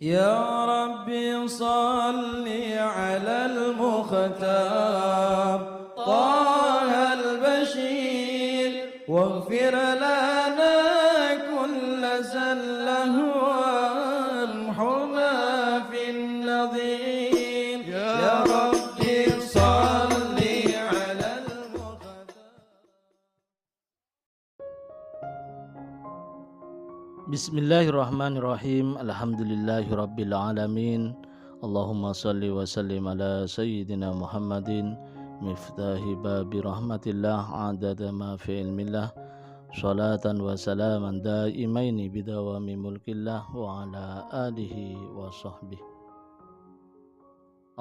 يا ربي صل على المختار طه البشير واغفر لنا كل زله وامحنا في النظير يا ربي صل على المختار. Bismillahirrahmanirrahim. Alhamdulillahirabbil alamin. Allahumma shalli wa sallim ala sayyidina Muhammadin miftahi babi rahmatillah adada ma fi ilmillah salatan wa salaman daimaini bidawami mulkillah wa ala alihi wa sahbihi.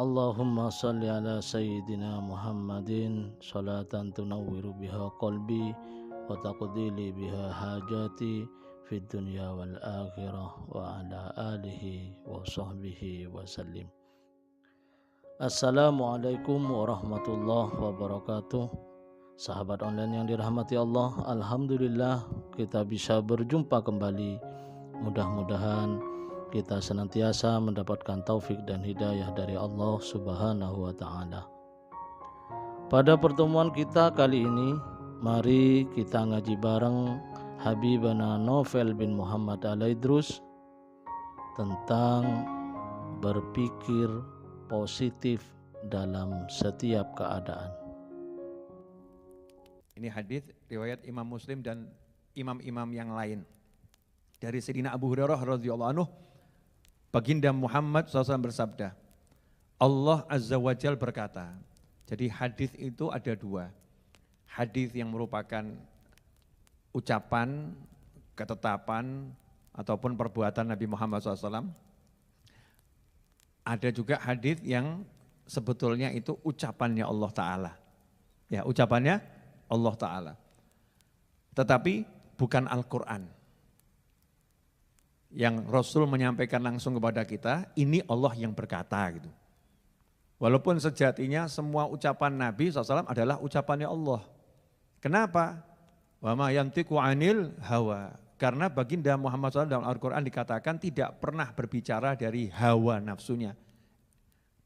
Allahumma shalli ala sayyidina Muhammadin salatan tunawwiru biha qalbi wa taqdili biha hajati fid dunya wal akhirah wa ala alihi wa sahbihi wa sallim. Assalamualaikum warahmatullahi wabarakatuh. Sahabat online yang dirahmati Allah, alhamdulillah kita bisa berjumpa kembali. Mudah-mudahan kita senantiasa mendapatkan taufik dan hidayah dari Allah Subhanahu wa taala. Pada pertemuan kita kali ini, mari kita ngaji bareng Habibana Novel bin Muhammad Al-Idrus tentang berpikir positif dalam setiap keadaan. Ini hadis riwayat Imam Muslim dan imam-imam yang lain. Dari Sayyidina Abu Hurairah radhiyallahu anhu, Baginda Muhammad SAW bersabda, Allah Azza wa Jal berkata. Jadi hadis itu ada dua. Hadis yang merupakan ucapan, ketetapan, ataupun perbuatan Nabi Muhammad SAW. Ada juga hadis yang sebetulnya itu ucapannya Allah Ta'ala. Ya, ucapannya Allah Ta'ala. Tetapi bukan Al-Quran. Yang Rasul menyampaikan langsung kepada kita, ini Allah yang berkata gitu. Walaupun sejatinya semua ucapan Nabi SAW adalah ucapannya Allah. Kenapa? Wa ma yantiqu 'anil hawa. Karena baginda Muhammad SAW dalam Al-Quran dikatakan tidak pernah berbicara dari hawa nafsunya.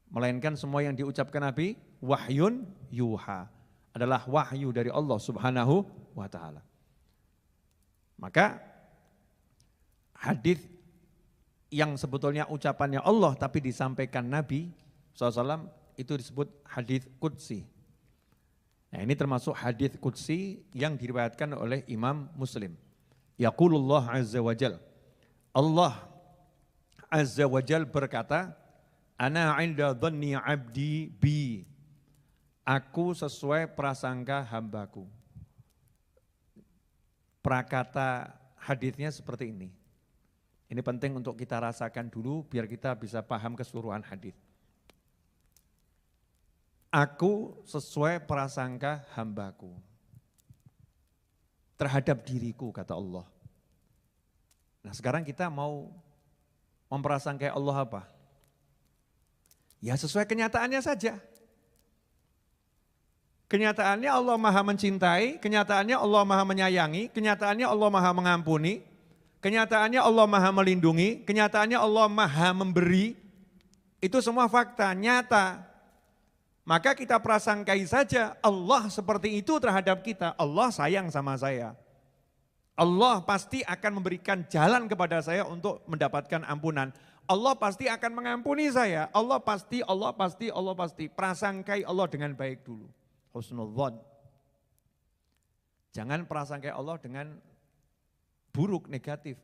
Melainkan semua yang diucapkan Nabi, wahyun yuha. Adalah wahyu dari Allah Subhanahu wa ta'ala. Maka hadis yang sebetulnya ucapannya Allah tapi disampaikan Nabi SAW itu disebut hadis qudsi. Nah, ini termasuk hadis qudsi yang diriwayatkan oleh Imam Muslim. Yaqulullah Azza wa Jal. Allah Azza wa Jal berkata, Ana 'inda dhanni 'abdi bi. Aku sesuai prasangka hambaku. Prakata hadisnya seperti ini. Ini penting untuk kita rasakan dulu biar kita bisa paham keseluruhan hadis. Aku sesuai prasangka hambaku terhadap diriku, kata Allah. Nah, sekarang kita mau memprasangkai Allah apa? Ya sesuai kenyataannya saja. Kenyataannya Allah Maha mencintai, kenyataannya Allah Maha menyayangi, kenyataannya Allah Maha mengampuni, kenyataannya Allah Maha melindungi, kenyataannya Allah Maha memberi. Itu semua fakta, nyata. Maka kita prasangkai saja Allah seperti itu terhadap kita. Allah sayang sama saya. Allah pasti akan memberikan jalan kepada saya untuk mendapatkan ampunan. Allah pasti akan mengampuni saya. Allah pasti. Prasangkai Allah dengan baik dulu. Husnul dzan. Jangan prasangkai Allah dengan buruk, negatif.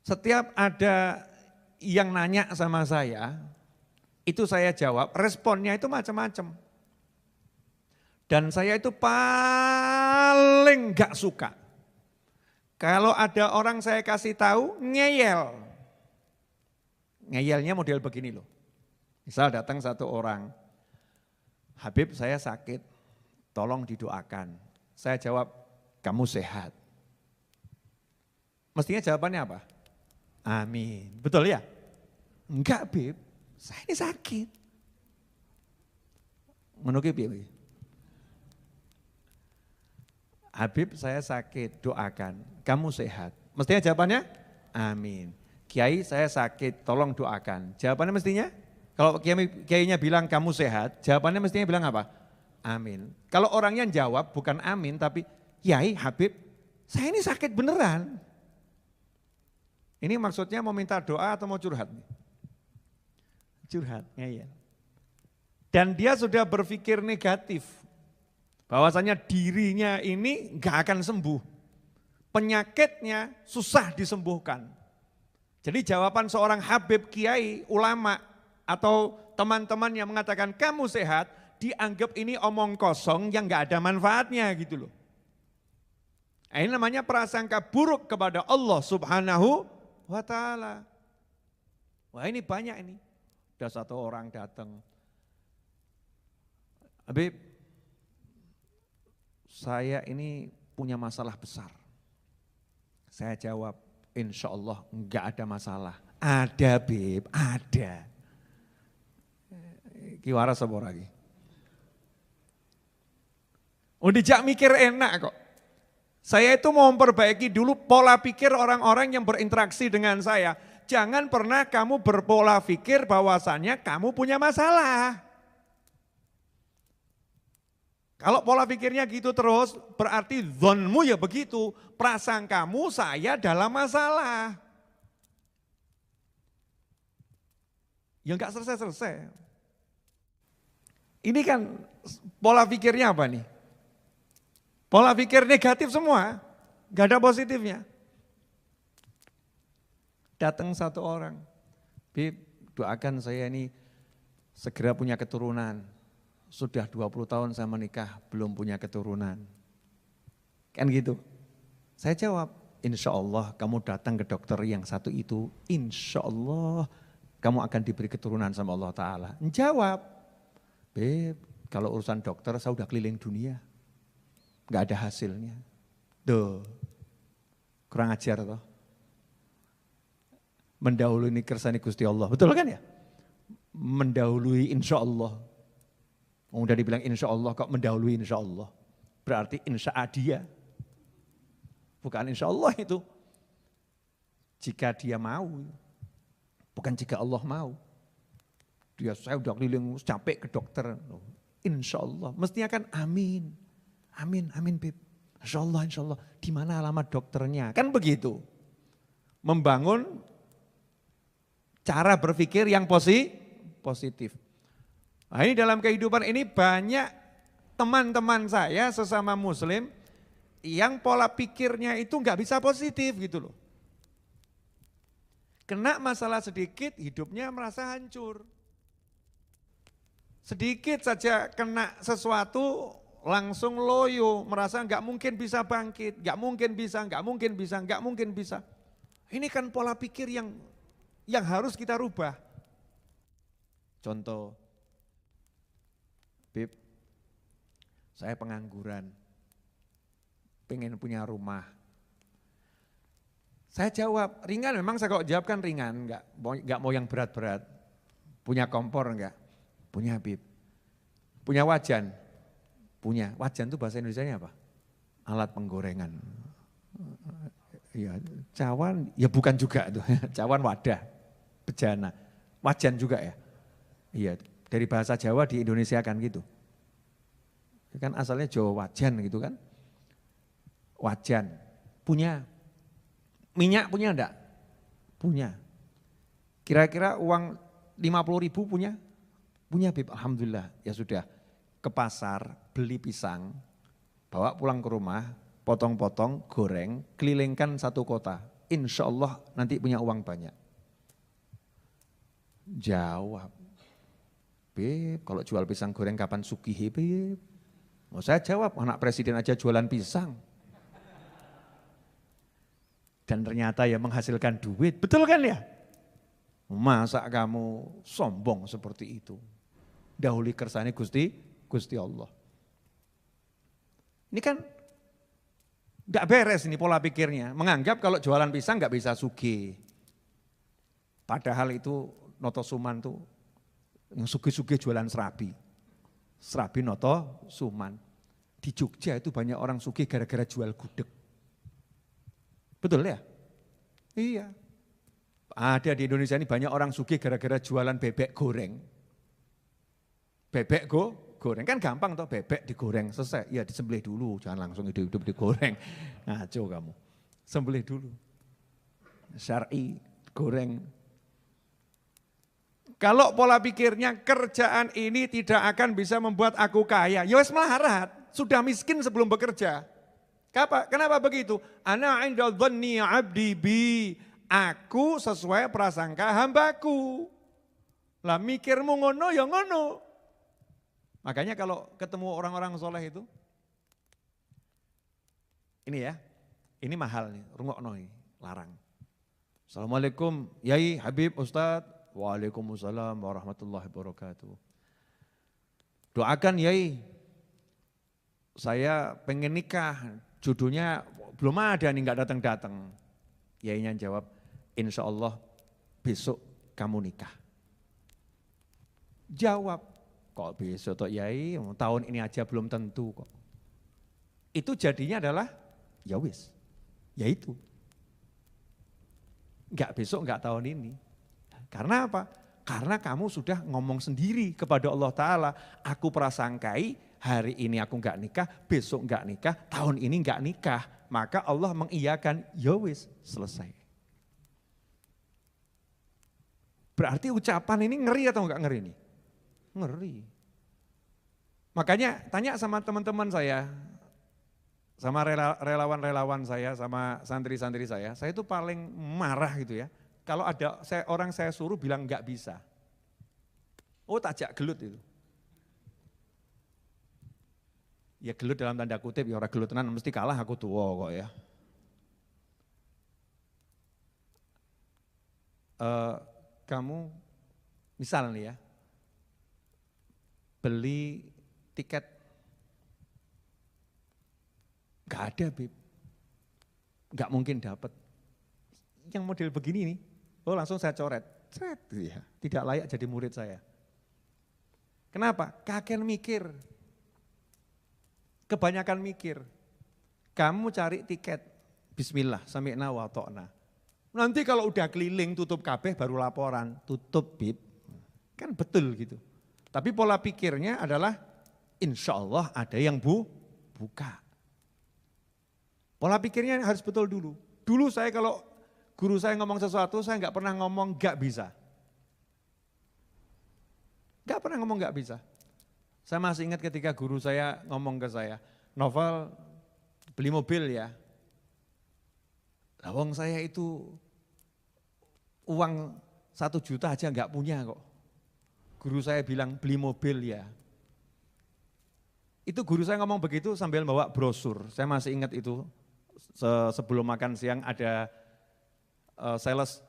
Setiap ada yang nanya sama saya, itu saya jawab, responnya itu macam-macam. Dan saya itu paling gak suka. Kalau ada orang saya kasih tahu, ngeyel. Ngeyelnya model begini loh. Misal datang satu orang, Habib saya sakit, tolong didoakan. Saya jawab, kamu sehat. Mestinya jawabannya apa? Amin. Betul ya? Enggak, Bib. Saya ini sakit. Menukip ya. Habib saya sakit, doakan. Kamu sehat. Mestinya jawabannya, amin. Kiai saya sakit, tolong doakan. Jawabannya mestinya, kalau kiainya bilang kamu sehat, jawabannya mestinya bilang apa? Amin. Kalau orangnya jawab bukan amin, tapi Kiai, Habib, saya ini sakit beneran. Ini maksudnya mau minta doa atau mau curhat? Curhat, ya. Dan dia sudah berpikir negatif. Bahwasanya dirinya ini gak akan sembuh. Penyakitnya susah disembuhkan. Jadi jawaban seorang Habib, Kiai, ulama atau teman-teman yang mengatakan kamu sehat, dianggap ini omong kosong yang gak ada manfaatnya gitu loh. Ini namanya prasangka buruk kepada Allah Subhanahu wa ta'ala. Wah ini banyak ini. Ada satu orang datang. Habib, saya ini punya masalah besar. Saya jawab, insya Allah enggak ada masalah. Ada Bib, ada. Kiwara sabor lagi. Dijak mikir enak kok. Saya itu mau memperbaiki dulu pola pikir orang-orang yang berinteraksi dengan saya. Jangan pernah kamu berpola pikir bahwasannya kamu punya masalah. Kalau pola pikirnya gitu terus, berarti zonmu ya begitu. Prasangkamu saya dalam masalah. Ya enggak selesai-selesai. Ini kan pola pikirnya apa nih? Pola pikir negatif semua, enggak ada positifnya. Datang satu orang, Bib, doakan saya ini segera punya keturunan. Sudah 20 tahun saya menikah, belum punya keturunan. Kan gitu. Saya jawab, insya Allah kamu datang ke dokter yang satu itu, insya Allah kamu akan diberi keturunan sama Allah Ta'ala. Jawab, Beb, kalau urusan dokter saya udah keliling dunia. Gak ada hasilnya. Duh, kurang ajar toh. Mendahului kersani Gusti Allah, betul kan ya? Mendahului insya Allah. Udah dibilang insya Allah kok mendahului insya Allah. Berarti insya dia. Bukan insya Allah itu. Jika dia mau. Bukan jika Allah mau. Saya udah keliling capek ke dokter. Insya Allah. Mestinya kan amin. Amin, amin Bib. Insya Allah. Di mana alamat dokternya? Kan begitu. Membangun cara berpikir yang positif. Nah ini dalam kehidupan ini banyak teman-teman saya sesama muslim yang pola pikirnya itu nggak bisa positif gitu loh. Kena masalah sedikit hidupnya merasa hancur. Sedikit saja kena sesuatu langsung loyo, merasa nggak mungkin bisa bangkit, nggak mungkin bisa. Ini kan pola pikir yang harus kita rubah. Contoh, Bib, saya pengangguran, pengen punya rumah. Saya jawab, ringan memang saya kok jawab kan ringan, enggak mau yang berat-berat. Punya kompor enggak? Punya Bib. Punya wajan? Punya. Wajan itu bahasa Indonesianya apa? Alat penggorengan. Ya, cawan, ya bukan juga itu. Cawan wadah, bejana. Wajan juga ya? Iya, dari bahasa Jawa di Indonesia kan gitu. Kan asalnya Jawa wajan gitu kan. Wajan. Punya. Minyak punya enggak? Punya. Kira-kira uang 50.000 punya? Punya Bib, alhamdulillah. Ya sudah, ke pasar beli pisang, bawa pulang ke rumah, potong-potong, goreng, kelilingkan satu kota. Insya Allah nanti punya uang banyak. Jawab, Bib, kalau jual pisang goreng kapan sugih Bib? Oh, saya jawab, anak presiden aja jualan pisang. Dan ternyata ya menghasilkan duit, betul kan ya? Masa kamu sombong seperti itu? Dahului kersane Gusti Allah. Ini kan gak beres ini pola pikirnya. Menganggap kalau jualan pisang gak bisa sugih. Padahal itu Noto Suman tuh yang sugih-sugih jualan serabi. Serabi Noto Suman. Di Jogja itu banyak orang sugih gara-gara jual gudeg. Betul ya? Iya. Ada di Indonesia ini banyak orang sugih gara-gara jualan bebek goreng. Bebek goreng, kan gampang toh, bebek digoreng, selesai. Ya disembelih dulu, jangan langsung hidup-hidup digoreng. Ngaco kamu, sembelih dulu. Syar'i, goreng. Kalau pola pikirnya kerjaan ini tidak akan bisa membuat aku kaya, ya wes melarat, sudah miskin sebelum bekerja. Kenapa begitu? Ana 'inda dhanni 'abdi bi. Aku sesuai prasangka hambaku. Lah mikirmu ngono ya ngono. Makanya kalau ketemu orang-orang soleh itu, ini ya, ini mahal nih, rungokno nih, larang. Assalamualaikum, Yai, Habib, Ustadz. Waalaikumsalam warahmatullahi wabarakatuh. Doakan Yai, saya pengen nikah, jodohnya belum ada nih, nggak datang-datang. Yainya jawab, insya Allah besok kamu nikah. Jawab, kok besok toh Yai, tahun ini aja belum tentu kok. Itu jadinya adalah, ya wis, ya itu. Enggak besok, enggak tahun ini. Karena apa? Karena kamu sudah ngomong sendiri kepada Allah Ta'ala, aku prasangkai hari ini aku enggak nikah, besok enggak nikah, tahun ini enggak nikah. Maka Allah mengiyakan, ya wis, selesai. Berarti ucapan ini ngeri atau enggak ngeri nih? Ngeri. Makanya tanya sama teman-teman saya, sama relawan-relawan saya, sama santri-santri saya itu paling marah gitu ya. Kalau ada orang saya suruh bilang enggak bisa. Oh tajak gelut itu. Ya gelut dalam tanda kutip, ya orang gelut tenan mesti kalah aku tua kok ya. Kamu misal nih ya, beli tiket, gak ada Bib, gak mungkin dapat. Yang model begini nih, oh langsung saya coret, ya, tidak layak jadi murid saya. Kenapa? Kakek mikir, kebanyakan mikir. Kamu cari tiket, bismillah, sami'na wa ta'na. Nanti kalau udah keliling tutup kabeh baru laporan, tutup Bib, kan betul gitu. Tapi pola pikirnya adalah insya Allah ada yang buka. Pola pikirnya harus betul dulu. Dulu saya kalau guru saya ngomong sesuatu, saya nggak pernah ngomong nggak bisa. Nggak pernah ngomong nggak bisa. Saya masih ingat ketika guru saya ngomong ke saya, Novel beli mobil ya. Lawang saya itu uang 1 juta aja nggak punya kok. Guru saya bilang beli mobil ya. Itu guru saya ngomong begitu sambil bawa brosur. Saya masih ingat itu sebelum makan siang ada sales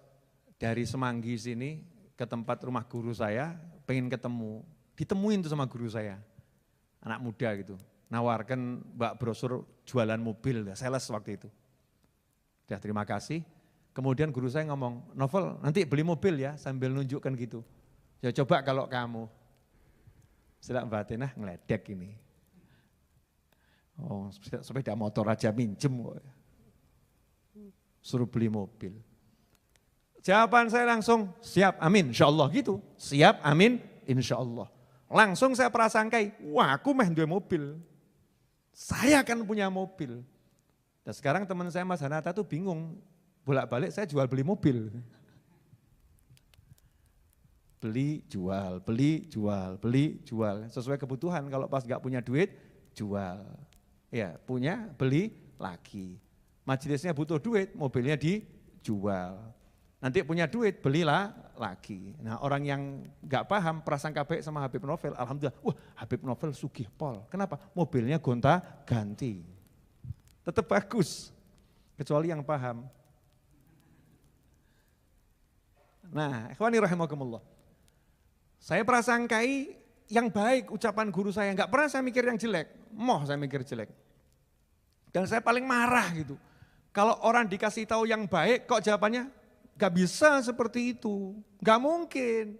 dari Semanggi sini ke tempat rumah guru saya, pengen ketemu. Ditemuin tuh sama guru saya, anak muda gitu. Nawarkan mbak brosur jualan mobil, sales waktu itu. Ya terima kasih. Kemudian guru saya ngomong, Novel nanti beli mobil ya sambil nunjukkan gitu. Ya coba kalau kamu, setelah batinah ngeledek ini. Oh sepeda motor aja minjem kok. Suruh beli mobil. Jawaban saya langsung, siap amin insya Allah gitu. Siap amin insya Allah. Langsung saya prasangkai, wah aku meh duwe mobil. Saya akan punya mobil. Dan sekarang teman saya Mas Hanata tuh bingung, bolak-balik saya jual beli mobil. Beli, jual, beli, jual, beli, jual. Sesuai kebutuhan, kalau pas gak punya duit, jual. Ya punya, beli lagi. Majelisnya butuh duit, mobilnya dijual. Nanti punya duit, belilah lagi. Nah orang yang gak paham, prasangka baik sama Habib Novel, alhamdulillah, wah Habib Novel sugih pol. Kenapa? Mobilnya gonta ganti. Tetap bagus, kecuali yang paham. Nah, ikhwani rahimakumullah. Saya prasangkai yang baik ucapan guru saya, enggak pernah saya mikir yang jelek, saya mikir jelek. Dan saya paling marah gitu. Kalau orang dikasih tahu yang baik, kok jawabannya enggak bisa seperti itu, enggak mungkin.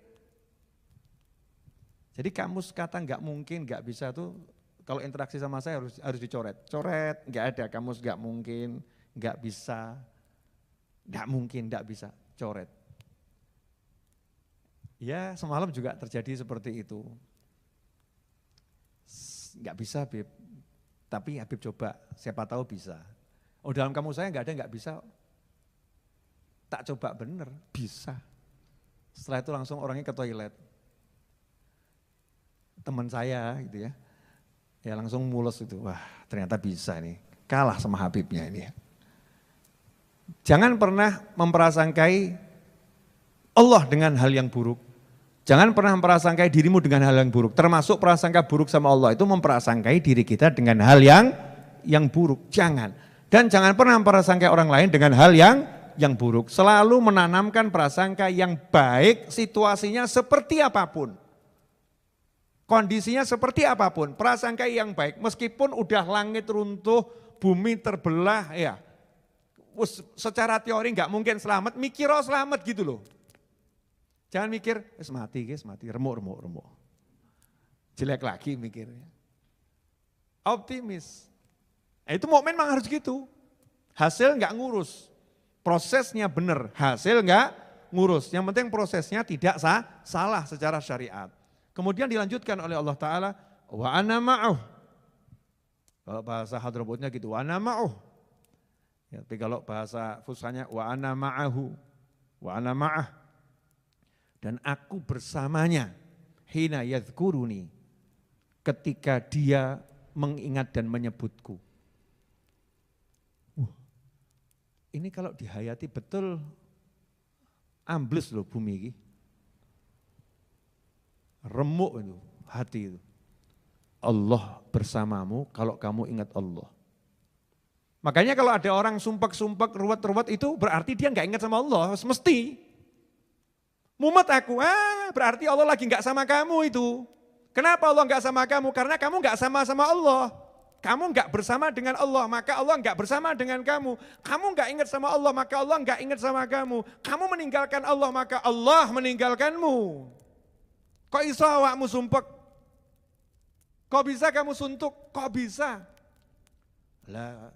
Jadi kamus kata enggak mungkin, enggak bisa tuh kalau interaksi sama saya harus dicoret. Coret, enggak ada kamus enggak mungkin, enggak bisa, enggak mungkin, enggak bisa, coret. Ya semalam juga terjadi seperti itu. Nggak bisa Habib, tapi Habib coba, siapa tahu bisa. Oh dalam kamu saya nggak ada nggak bisa. Tak coba bener, bisa. Setelah itu langsung orangnya ke toilet. Teman saya gitu ya, ya langsung mules itu, wah ternyata bisa nih, kalah sama Habibnya ini ya. Jangan pernah memprasangkai Allah dengan hal yang buruk. Jangan pernah memprasangkai dirimu dengan hal yang buruk. Termasuk prasangka buruk sama Allah itu memprasangkai diri kita dengan hal yang buruk. Jangan. Dan jangan pernah memprasangkai orang lain dengan hal yang buruk. Selalu menanamkan prasangka yang baik, situasinya seperti apapun. Kondisinya seperti apapun, prasangka yang baik. Meskipun udah langit runtuh, bumi terbelah, ya secara teori nggak mungkin selamat, mikir oh selamat gitu loh. Jangan mikir, mati, remuk. Jelek lagi mikirnya. Optimis. Itu mukmin memang harus gitu. Hasil nggak ngurus. Prosesnya benar, hasil nggak ngurus. Yang penting prosesnya tidak salah secara syariat. Kemudian dilanjutkan oleh Allah Ta'ala, wa ana ma'uh. Kalau bahasa Hadramutnya gitu, wa ana ma'uh. Ya, tapi kalau bahasa Fusahanya, wa ana ma'ahu, wa ana ma'ah. Dan aku bersamanya, hina yadhkuruni, ketika dia mengingat dan menyebutku. Ini kalau dihayati betul, ambles loh bumi ini. Remuk itu, hati itu. Allah bersamamu kalau kamu ingat Allah. Makanya kalau ada orang sumpek-sumpek, ruwet-ruwet itu berarti dia nggak ingat sama Allah, mesti. Mumet aku, berarti Allah lagi nggak sama kamu itu. Kenapa Allah nggak sama kamu? Karena kamu nggak sama Allah. Kamu nggak bersama dengan Allah, maka Allah nggak bersama dengan kamu. Kamu nggak ingat sama Allah, maka Allah nggak ingat sama kamu. Kamu meninggalkan Allah, maka Allah meninggalkanmu. Kok iso awakmu sumpek? Kok bisa kamu suntuk? Kok bisa? Lah,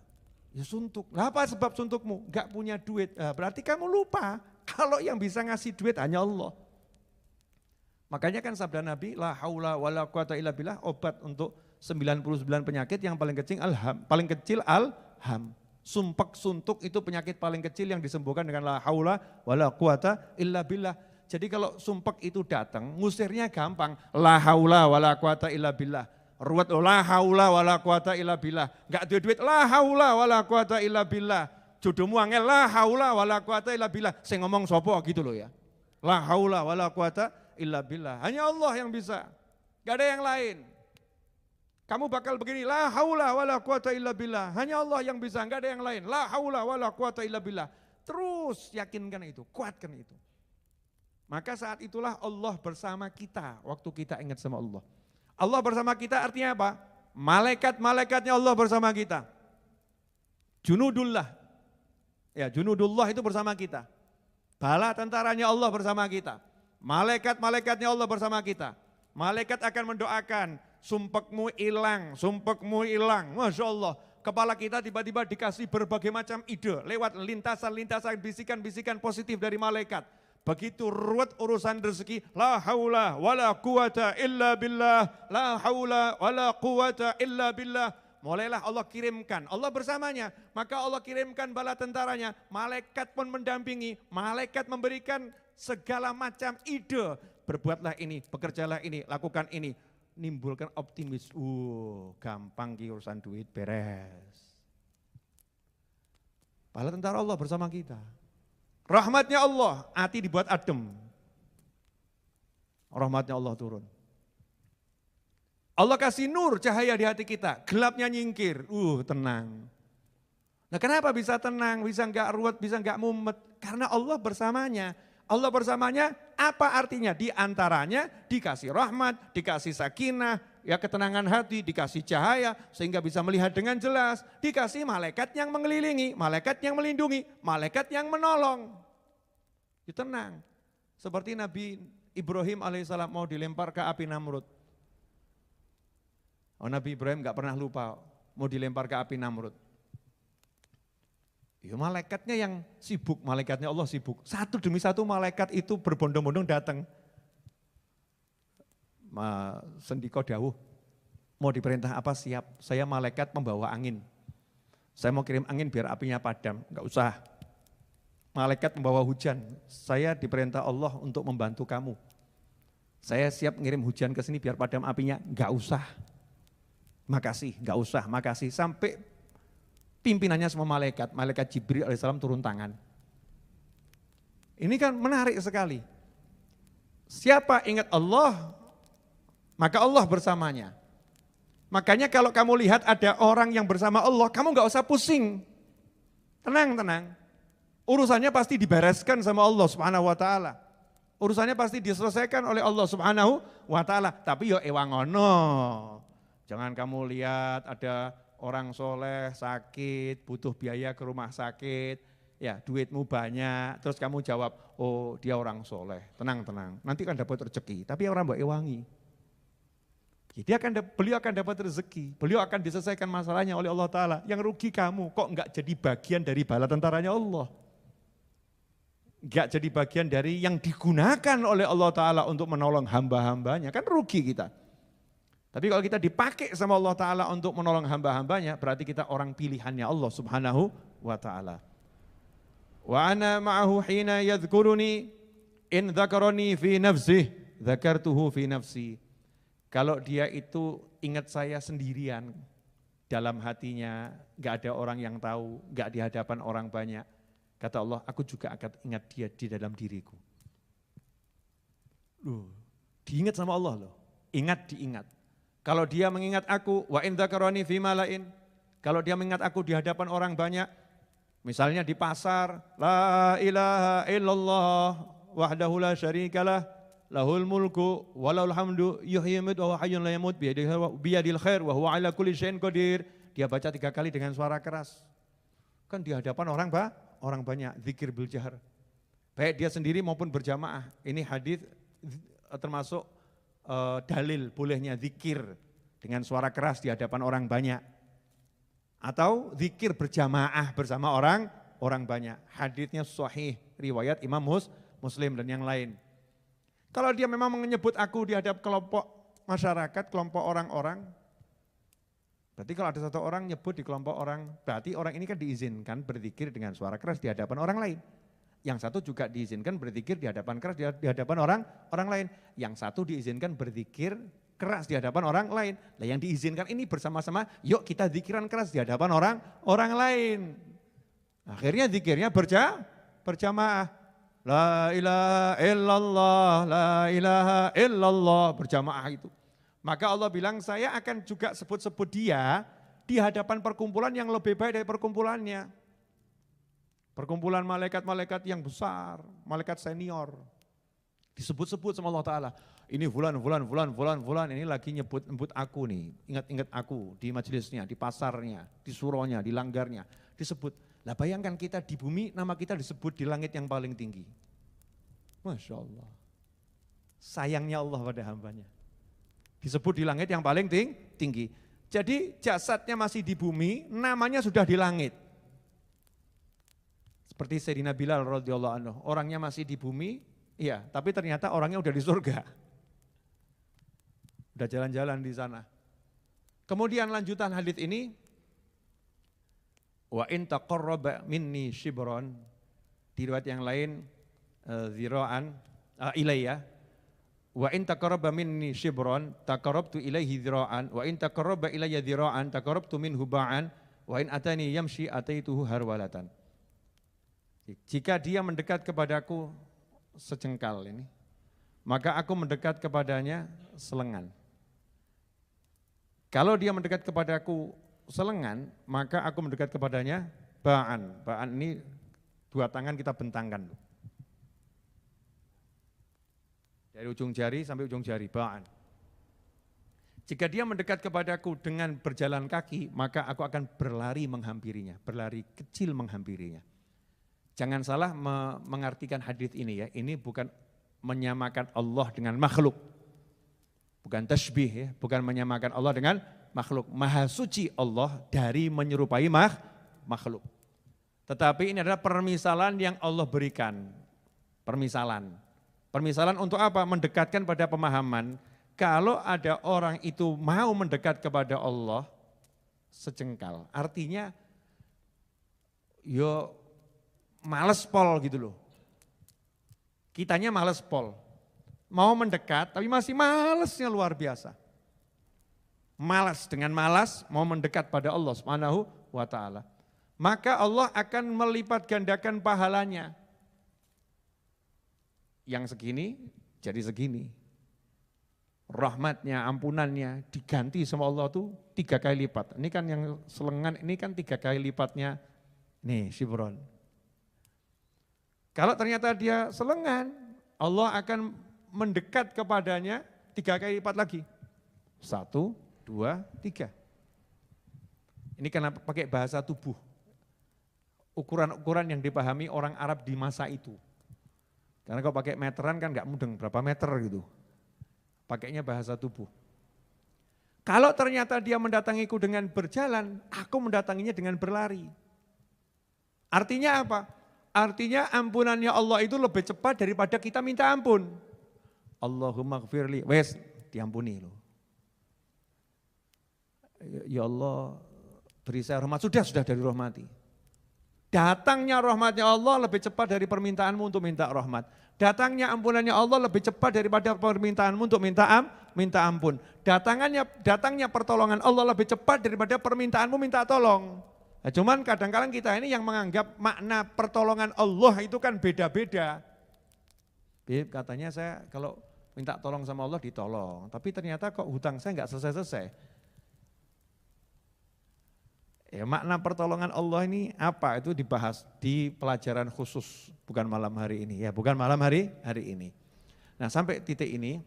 ya suntuk. Lah apa sebab suntukmu? Gak punya duit. Berarti kamu lupa kalau yang bisa ngasih duit hanya Allah. Makanya kan sabda Nabi, la haula wala quwata illa billah, obat untuk 99 penyakit yang paling kecil alham. Sumpek suntuk itu penyakit paling kecil yang disembuhkan dengan la haula wala quwata illa billah. Jadi kalau sumpek itu datang, ngusirnya gampang. La haula wala quwata illa billah. Ruwet la haula wala quwata illa billah. Enggak ada duit la haula wala quwata illa billah. Jodohmu angel la haula wala quwata illa billah. Saya ngomong sopo gitu loh ya. La haula wala quwata illa billah. Hanya Allah yang bisa. Enggak ada yang lain. Kamu bakal begini, la haula wala quwata illa billah. Hanya Allah yang bisa, enggak ada yang lain. La haula wala quwata illa billah. Terus yakinkan itu, kuatkan itu. Maka saat itulah Allah bersama kita waktu kita ingat sama Allah. Allah bersama kita artinya apa? Malaikat-malaikatnya Allah bersama kita. Junudullah. Ya, junudullah itu bersama kita. Bala tentaranya Allah bersama kita. Malaikat-malaikatnya Allah bersama kita. Malaikat akan mendoakan, sumpekmu hilang, sumpekmu hilang. Masya Allah. Kepala kita tiba-tiba dikasih berbagai macam ide lewat lintasan-lintasan bisikan-bisikan positif dari malaikat. Begitu ruwet urusan rezeki, la haula wala quwata illa billah, la haula wala quwata illa billah. Mulailah Allah kirimkan, Allah bersamanya, maka Allah kirimkan bala tentaranya, malaikat pun mendampingi, malaikat memberikan segala macam ide. Berbuatlah ini, bekerjalah ini, lakukan ini. Nimbulkan optimis, gampang ki urusan duit beres. Bala tentara Allah bersama kita. Rahmatnya Allah, hati dibuat adem. Rahmatnya Allah turun. Allah kasih nur cahaya di hati kita, gelapnya nyingkir, tenang. Nah kenapa bisa tenang, bisa enggak ruwet, bisa enggak mumet? Karena Allah bersamanya. Allah bersamanya apa artinya? Di antaranya dikasih rahmat, dikasih sakinah, ya ketenangan hati, dikasih cahaya sehingga bisa melihat dengan jelas, dikasih malaikat yang mengelilingi, malaikat yang melindungi, malaikat yang menolong. Ya tenang. Seperti Nabi Ibrahim alaihissalam mau dilempar ke api Namrud. Oh, Nabi Ibrahim gak pernah lupa mau dilempar ke api Namrud. Ya malaikatnya yang sibuk, malaikatnya Allah sibuk. Satu demi satu malaikat itu berbondong-bondong datang. sendika dawuh, mau diperintah apa siap, saya malaikat pembawa angin. Saya mau kirim angin biar apinya padam, enggak usah. Malaikat membawa hujan, saya diperintah Allah untuk membantu kamu. Saya siap ngirim hujan ke sini biar padam apinya, enggak usah. Makasih, enggak usah, makasih. Sampai pimpinannya semua malaikat, malaikat Jibril alaihissalam turun tangan. Ini kan menarik sekali. Siapa ingat Allah, maka Allah bersamanya. Makanya kalau kamu lihat ada orang yang bersama Allah, kamu enggak usah pusing. Tenang. Urusannya pasti dibereskan sama Allah Subhanahu wa taala. Urusannya pasti diselesaikan oleh Allah Subhanahu wa taala. Tapi yo ewangono. Jangan kamu lihat ada orang soleh sakit, butuh biaya ke rumah sakit, ya duitmu banyak, terus kamu jawab, oh dia orang soleh, tenang, nanti kan dapat rezeki, tapi orang mbak ewangi. Beliau akan dapat rezeki, beliau akan diselesaikan masalahnya oleh Allah Ta'ala. Yang rugi kamu, kok enggak jadi bagian dari bala tentaranya Allah. Enggak jadi bagian dari yang digunakan oleh Allah Ta'ala untuk menolong hamba-hambanya, kan rugi kita. Tapi kalau kita dipakai sama Allah Ta'ala untuk menolong hamba-hambanya, berarti kita orang pilihannya Allah Subhanahu wa Ta'ala. Wa ana ma'ahu hina yadhkuruni in dzakarani fi nafsih dzakartuhu fi nafsi. Kalau dia itu ingat saya sendirian dalam hatinya, enggak ada orang yang tahu, enggak di hadapan orang banyak. Kata Allah, aku juga akan ingat dia di dalam diriku. Loh, diingat sama Allah loh. Diingat. Kalau dia mengingat aku, wa in dzakarani fi malain. Kalau dia mengingat aku di hadapan orang banyak, misalnya di pasar, la ilaha illallah wahdahu la syarikalah, lahul mulku walahul hamdu yuhyi wa huwa hayyun la yamut biyadil khair wa huwa ala kulli syai'in qadir. Dia baca 3 kali dengan suara keras. Kan di hadapan orang banyak, zikir bil jahar. Baik dia sendiri maupun berjamaah. Ini hadis termasuk dalil bolehnya zikir dengan suara keras di hadapan orang banyak. Atau zikir berjamaah bersama orang banyak. Hadisnya sahih, riwayat Imam Muslim dan yang lain. Kalau dia memang menyebut aku di hadap kelompok masyarakat, kelompok orang-orang, berarti kalau ada satu orang nyebut di kelompok orang, berarti orang ini kan diizinkan berzikir dengan suara keras di hadapan orang lain. Yang satu juga diizinkan berzikir di hadapan keras di hadapan orang lain. Yang satu diizinkan berzikir keras di hadapan orang lain. Nah yang diizinkan ini bersama-sama, yuk kita zikiran keras di hadapan orang lain. Akhirnya zikirnya berjamaah. La ilaha illallah, la ilaha illallah, berjamaah itu. Maka Allah bilang, saya akan juga sebut-sebut dia di hadapan perkumpulan yang lebih baik dari perkumpulannya. Perkumpulan malaikat-malaikat yang besar, malaikat senior. Disebut-sebut sama Allah Ta'ala. Ini fulan, ini lagi nyebut aku nih. Ingat-ingat aku di majelisnya, di pasarnya, di suronya, di langgarnya. Disebut. Lah bayangkan kita di bumi, nama kita disebut di langit yang paling tinggi. Masya Allah. Sayangnya Allah pada hambanya. Disebut di langit yang paling tinggi. Jadi jasadnya masih di bumi, namanya sudah di langit. Seperti Sayyidina Bilal radhiyallahu anhu, orangnya masih di bumi, iya, tapi ternyata orangnya udah di surga. Udah jalan-jalan di sana. Kemudian lanjutan hadits ini, wa in taqarraba minni shibron, di riwayat yang lain zira'an ilayya, wa in taqarraba minni shibron taqarrabtu ilaihi zira'an, wa in taqarraba ilayya zira'an taqarrabtu minhu ba'an, wa in atani yamshi ataituhu harwalatan. Jika dia mendekat kepadaku sejengkal ini, maka aku mendekat kepadanya selengan. Kalau dia mendekat kepadaku selengan, maka aku mendekat kepadanya ba'an. Ba'an ini 2 tangan kita bentangkan. Dari ujung jari sampai ujung jari, ba'an. Jika dia mendekat kepadaku dengan berjalan kaki, maka aku akan berlari menghampirinya, berlari kecil menghampirinya. Jangan salah mengartikan hadis ini ya, ini bukan menyamakan Allah dengan makhluk. Bukan tasbih ya, bukan menyamakan Allah dengan makhluk. Maha suci Allah dari menyerupai makhluk. Tetapi ini adalah permisalan yang Allah berikan. Permisalan untuk apa? Mendekatkan pada pemahaman kalau ada orang itu mau mendekat kepada Allah sejengkal, artinya yo males pol gitu loh. Kitanya males pol. Mau mendekat tapi masih malesnya luar biasa. Malas, dengan malas mau mendekat pada Allah Subhanahu wa taala. Maka Allah akan melipat gandakan pahalanya. Yang segini jadi segini. Rahmatnya, ampunannya diganti sama Allah tuh 3 kali lipat. Ini kan yang selengan, ini kan 3 kali lipatnya nih Shibron. Kalau ternyata dia selengan, Allah akan mendekat kepadanya 3 kali lipat lagi. 1, 2, 3. Ini karena pakai bahasa tubuh. Ukuran-ukuran yang dipahami orang Arab di masa itu. Karena kalau pakai meteran kan nggak mudeng, berapa meter gitu. Pakainya bahasa tubuh. Kalau ternyata dia mendatangiku dengan berjalan, aku mendatanginya dengan berlari. Artinya apa? Artinya ampunannya Allah itu lebih cepat daripada kita minta ampun. Allahumma gfirli, wes diampuni loh. Ya Allah, beri saya rahmat, sudah dari rahmati. Datangnya rahmatnya Allah lebih cepat dari permintaanmu untuk minta rahmat. Datangnya ampunannya Allah lebih cepat daripada permintaanmu untuk minta ampun. Datangnya pertolongan Allah lebih cepat daripada permintaanmu minta tolong. Nah, cuman kadang-kadang kita ini yang menganggap makna pertolongan Allah itu kan beda-beda. Bib, katanya saya kalau minta tolong sama Allah ditolong, tapi ternyata kok hutang saya nggak selesai-selesai. Ya, makna pertolongan Allah ini apa? Itu dibahas di pelajaran khusus, bukan malam hari ini. Ya, bukan malam hari ini. Nah, sampai titik ini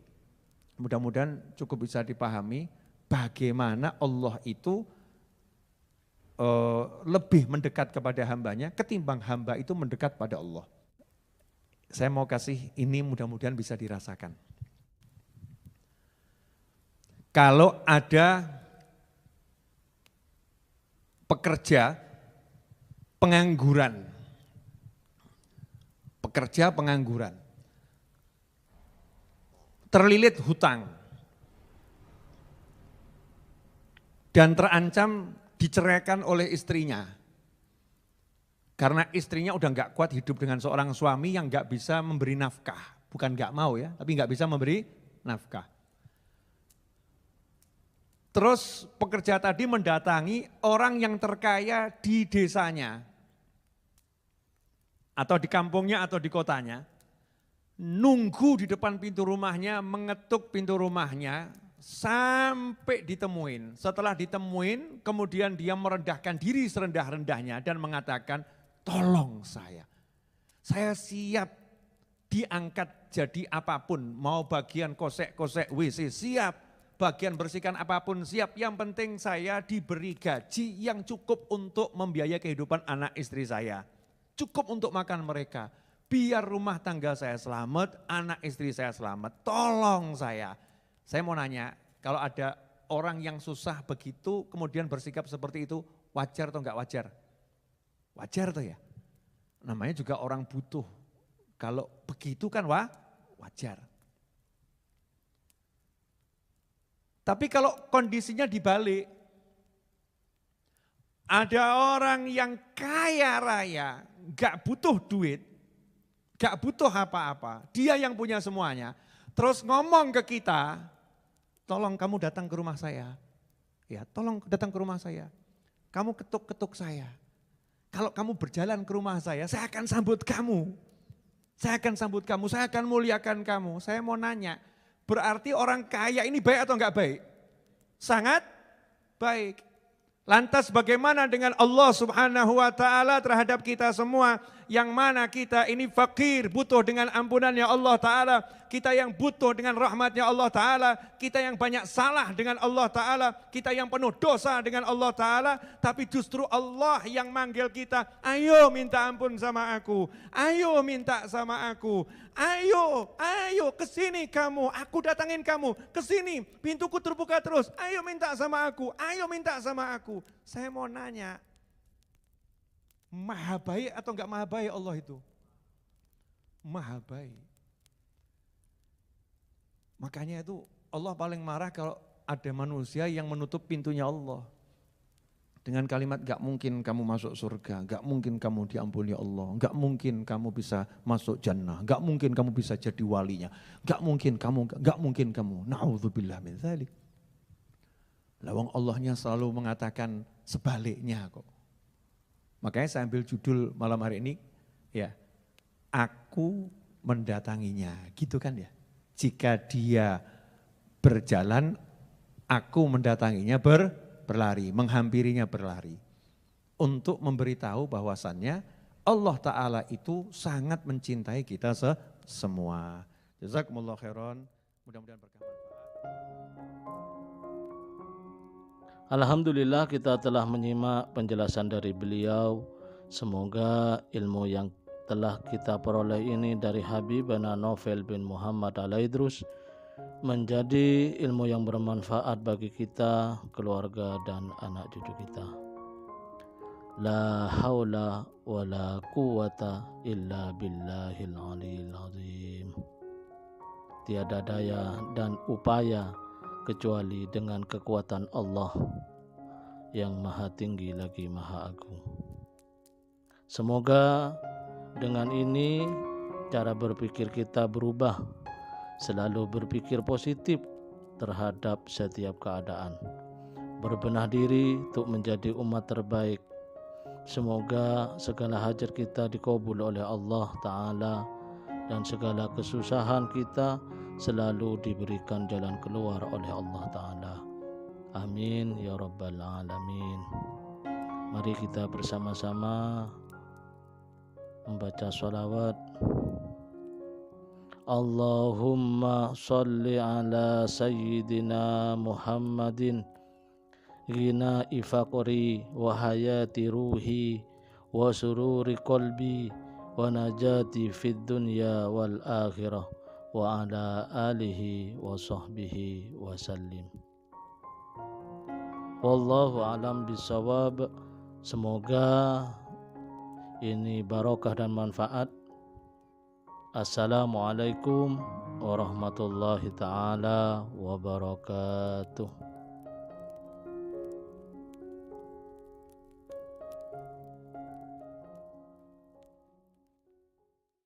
mudah-mudahan cukup bisa dipahami bagaimana Allah itu lebih mendekat kepada hambanya ketimbang hamba itu mendekat pada Allah. Saya mau kasih ini mudah-mudahan bisa dirasakan. Kalau ada pekerja pengangguran, terlilit hutang, dan terancam diceraikan oleh istrinya. Karena istrinya udah nggak kuat hidup dengan seorang suami yang nggak bisa memberi nafkah. Bukan nggak mau ya, tapi nggak bisa memberi nafkah. Terus pekerja tadi mendatangi orang yang terkaya di desanya, atau di kampungnya atau di kotanya, nunggu di depan pintu rumahnya, mengetuk pintu rumahnya, sampai ditemuin. Setelah ditemuin, kemudian dia merendahkan diri serendah-rendahnya dan mengatakan, tolong saya siap diangkat jadi apapun, mau bagian kosek-kosek WC siap, bagian bersihkan apapun siap, yang penting saya diberi gaji yang cukup untuk membiayai kehidupan anak istri saya. Cukup untuk makan mereka, biar rumah tangga saya selamat, anak istri saya selamat, tolong saya. Saya mau nanya, kalau ada orang yang susah begitu kemudian bersikap seperti itu, wajar atau enggak wajar? Wajar tuh ya, namanya juga orang butuh. Kalau begitu kan wajar. Tapi kalau kondisinya dibalik, ada orang yang kaya raya, gak butuh duit, gak butuh apa-apa, dia yang punya semuanya, terus ngomong ke kita, tolong kamu datang ke rumah saya, ya tolong datang ke rumah saya, kamu ketuk-ketuk saya, kalau kamu berjalan ke rumah saya akan sambut kamu, saya akan muliakan kamu. Saya mau nanya, berarti orang kaya ini baik atau enggak baik? Sangat baik. Lantas bagaimana dengan Allah Subhanahu wa taala terhadap kita semua, yang mana kita ini fakir, butuh dengan ampunannya Allah taala, kita yang butuh dengan rahmatnya Allah taala, kita yang banyak salah dengan Allah taala, kita yang penuh dosa dengan Allah taala, tapi justru Allah yang manggil kita, ayo minta ampun sama aku, ayo minta sama aku, ayo kesini kamu, aku datangin kamu, kesini pintuku terbuka terus, ayo minta sama aku, ayo minta sama aku. Saya mau nanya, maha baik atau enggak maha baik Allah itu? Maha baik. Makanya itu Allah paling marah kalau ada manusia yang menutup pintunya Allah. Dengan kalimat gak mungkin kamu masuk surga, gak mungkin kamu diampuni Allah, gak mungkin kamu bisa masuk jannah, gak mungkin kamu bisa jadi walinya, gak mungkin kamu, na'udzubillah min dzalik. Lawang Allahnya selalu mengatakan sebaliknya kok. Makanya saya ambil judul malam hari ini, ya, aku mendatanginya, gitu kan ya. Jika dia berjalan, aku mendatanginya berlari, menghampirinya berlari. Untuk memberitahu bahwasannya Allah Ta'ala itu sangat mencintai kita semua. Jazakumullah khairan, mudah-mudahan bermanfaat. Alhamdulillah kita telah menyimak penjelasan dari beliau. Semoga ilmu yang telah kita peroleh ini dari Habibana Novel bin Muhammad Al-Idrus menjadi ilmu yang bermanfaat bagi kita, keluarga dan anak cucu kita. La haula wa la quwata illa billahil aliyil azim. Tiada daya dan upaya kecuali dengan kekuatan Allah yang maha tinggi lagi maha agung. Semoga dengan ini cara berpikir kita berubah, selalu berpikir positif terhadap setiap keadaan, berbenah diri untuk menjadi umat terbaik. Semoga segala hajat kita dikabul oleh Allah Ta'ala dan segala kesusahan kita selalu diberikan jalan keluar oleh Allah Ta'ala. Amin ya Rabbal Alamin. Mari kita bersama-sama membaca sholawat. Allahumma salli ala sayyidina Muhammadin ghina ifaqri wa hayati ruhi wa sururi qalbi wa najati fid dunya wal akhirah wa ala alihi wa sahbihi wa sallim. Wallahu alam bisawab. Semoga ini barokah dan manfaat. Assalamualaikum warahmatullahi taala wabarakatuh.